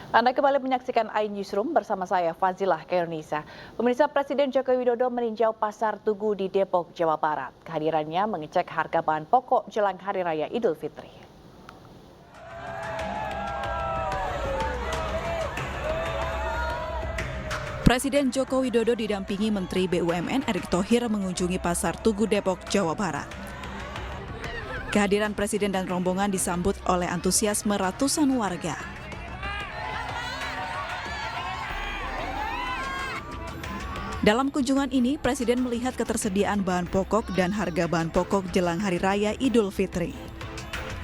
Anda kembali menyaksikan iNewsroom bersama saya Fazilah Keonisa. Pemirsa, Presiden Joko Widodo meninjau Pasar Tugu di Depok, Jawa Barat. Kehadirannya mengecek harga bahan pokok jelang Hari Raya Idul Fitri. Presiden Joko Widodo didampingi Menteri BUMN Erick Thohir mengunjungi Pasar Tugu Depok, Jawa Barat. Kehadiran Presiden dan rombongan disambut oleh antusiasme ratusan warga. Dalam kunjungan ini, Presiden melihat ketersediaan bahan pokok dan harga bahan pokok jelang Hari Raya Idul Fitri.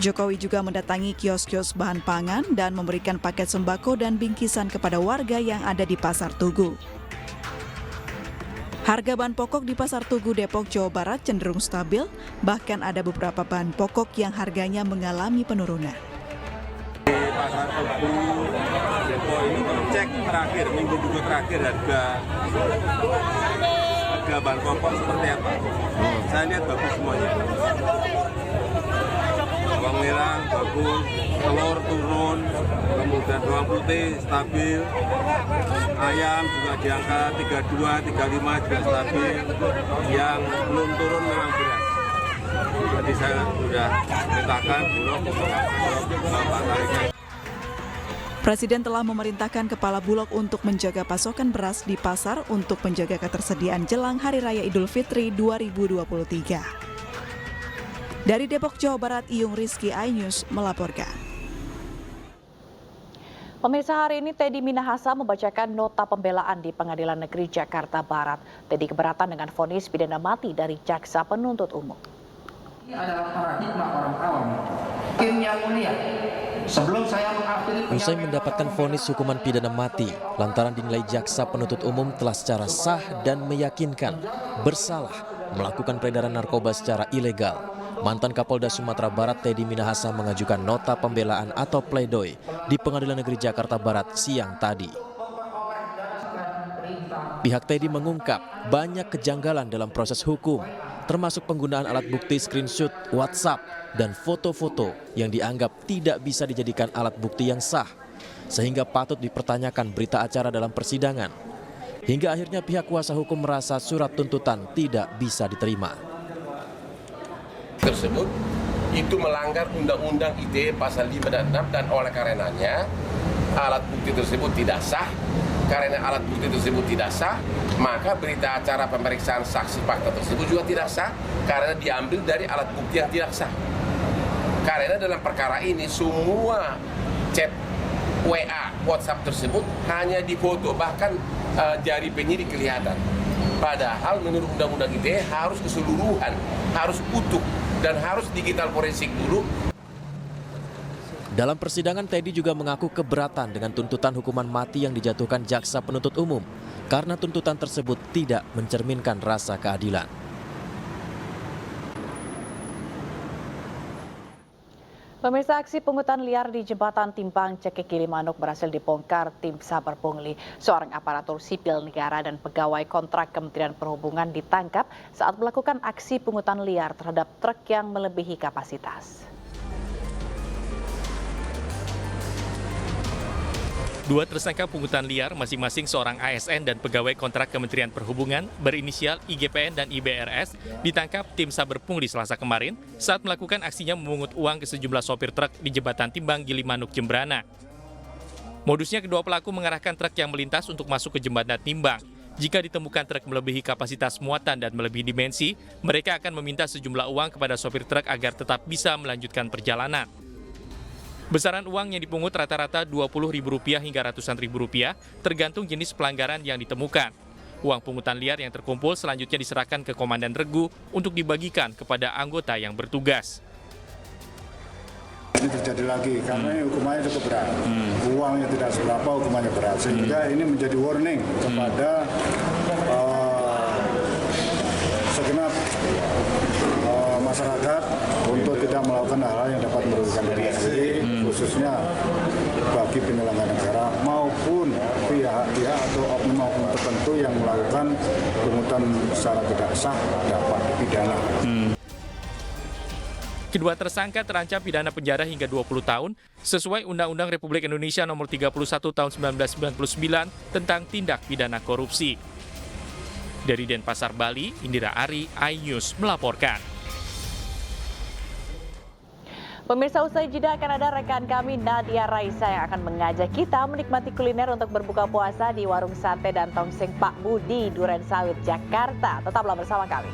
Jokowi juga mendatangi kios-kios bahan pangan dan memberikan paket sembako dan bingkisan kepada warga yang ada di Pasar Tugu. Harga bahan pokok di Pasar Tugu Depok, Jawa Barat cenderung stabil, bahkan ada beberapa bahan pokok yang harganya mengalami penurunan. Di Pasar Tugu Depok ini cek terakhir, minggu terakhir harga bahan pokok seperti apa? Saya lihat bagus semuanya. Bawang merah bagus, telur turun, kemudian bawang putih stabil, ayam juga di angka 32, 35 juga stabil, yang belum turun memang beras. Jadi saya sudah mintakan Bulog Bapak tarifnya. Presiden telah memerintahkan Kepala Bulog untuk menjaga pasokan beras di pasar untuk menjaga ketersediaan jelang Hari Raya Idul Fitri 2023. Dari Depok, Jawa Barat, Iyung Rizky, iNews melaporkan. Pemirsa, hari ini Teddy Minahasa membacakan nota pembelaan di Pengadilan Negeri Jakarta Barat. Teddy keberatan dengan vonis pidana mati dari Jaksa Penuntut Umum. Ini adalah paradigma orang awam. Hakim yang mulia, sebelum saya mengakhiri usai mendapatkan vonis hukuman pidana mati lantaran dinilai Jaksa Penuntut Umum telah secara sah dan meyakinkan bersalah melakukan peredaran narkoba secara ilegal, mantan Kapolda Sumatera Barat Teddy Minahasa mengajukan nota pembelaan atau pledoi di Pengadilan Negeri Jakarta Barat siang tadi. Pihak Teddy mengungkap banyak kejanggalan dalam proses hukum, termasuk penggunaan alat bukti screenshot WhatsApp dan foto-foto yang dianggap tidak bisa dijadikan alat bukti yang sah, sehingga patut dipertanyakan berita acara dalam persidangan. Hingga akhirnya pihak kuasa hukum merasa surat tuntutan tidak bisa diterima. Tersebut itu melanggar Undang-Undang ITE pasal 5 dan 6 dan oleh karenanya alat bukti tersebut tidak sah. Karena alat bukti tersebut tidak sah, maka berita acara pemeriksaan saksi fakta tersebut juga tidak sah karena diambil dari alat bukti yang tidak sah. Karena dalam perkara ini semua chat WA, WhatsApp tersebut hanya difoto, bahkan jari penyidik kelihatan. Padahal menurut Undang-Undang ITE harus keseluruhan, harus utuh, dan harus digital forensik dulu. Dalam persidangan, Teddy juga mengaku keberatan dengan tuntutan hukuman mati yang dijatuhkan Jaksa Penuntut Umum karena tuntutan tersebut tidak mencerminkan rasa keadilan. Pemirsa, aksi pungutan liar di Jembatan Timbang Cekek Gilimanuk berhasil dibongkar tim Saber Pungli. Seorang aparatur sipil negara dan pegawai kontrak Kementerian Perhubungan ditangkap saat melakukan aksi pungutan liar terhadap truk yang melebihi kapasitas. Dua tersangka pungutan liar, masing-masing seorang ASN dan pegawai kontrak Kementerian Perhubungan berinisial IGPN dan IBRS, ditangkap tim Saber Pungli Selasa kemarin saat melakukan aksinya memungut uang ke sejumlah sopir truk di Jembatan Timbang Gilimanuk, Jembrana. Modusnya kedua pelaku mengarahkan truk yang melintas untuk masuk ke Jembatan Timbang. Jika ditemukan truk melebihi kapasitas muatan dan melebihi dimensi, mereka akan meminta sejumlah uang kepada sopir truk agar tetap bisa melanjutkan perjalanan. Besaran uang yang dipungut rata-rata Rp20.000 hingga ratusan ribu rupiah, tergantung jenis pelanggaran yang ditemukan. Uang pungutan liar yang terkumpul selanjutnya diserahkan ke Komandan Regu untuk dibagikan kepada anggota yang bertugas. Ini terjadi lagi karena hukumannya cukup berat. Uangnya tidak seberapa, hukumannya berat. Sehingga ini menjadi warning kepada segenap masyarakat untuk tidak melakukan hal-hal yang dapat merugikan diri sendiri, khususnya bagi penyelenggara negara maupun pihak-pihak atau oknum-oknum tertentu yang melakukan pungutan secara tidak sah dapat pidana. Kedua tersangka terancam pidana penjara hingga 20 tahun sesuai Undang-Undang Republik Indonesia Nomor 31 Tahun 1999 tentang tindak pidana korupsi. Dari Denpasar, Bali, Indira Ari, iNews melaporkan. Pemirsa, usai jeda akan ada rekan kami Nadia Raisa yang akan mengajak kita menikmati kuliner untuk berbuka puasa di warung sate dan tongseng Pak Budi, Duren Sawit, Jakarta. Tetaplah bersama kami.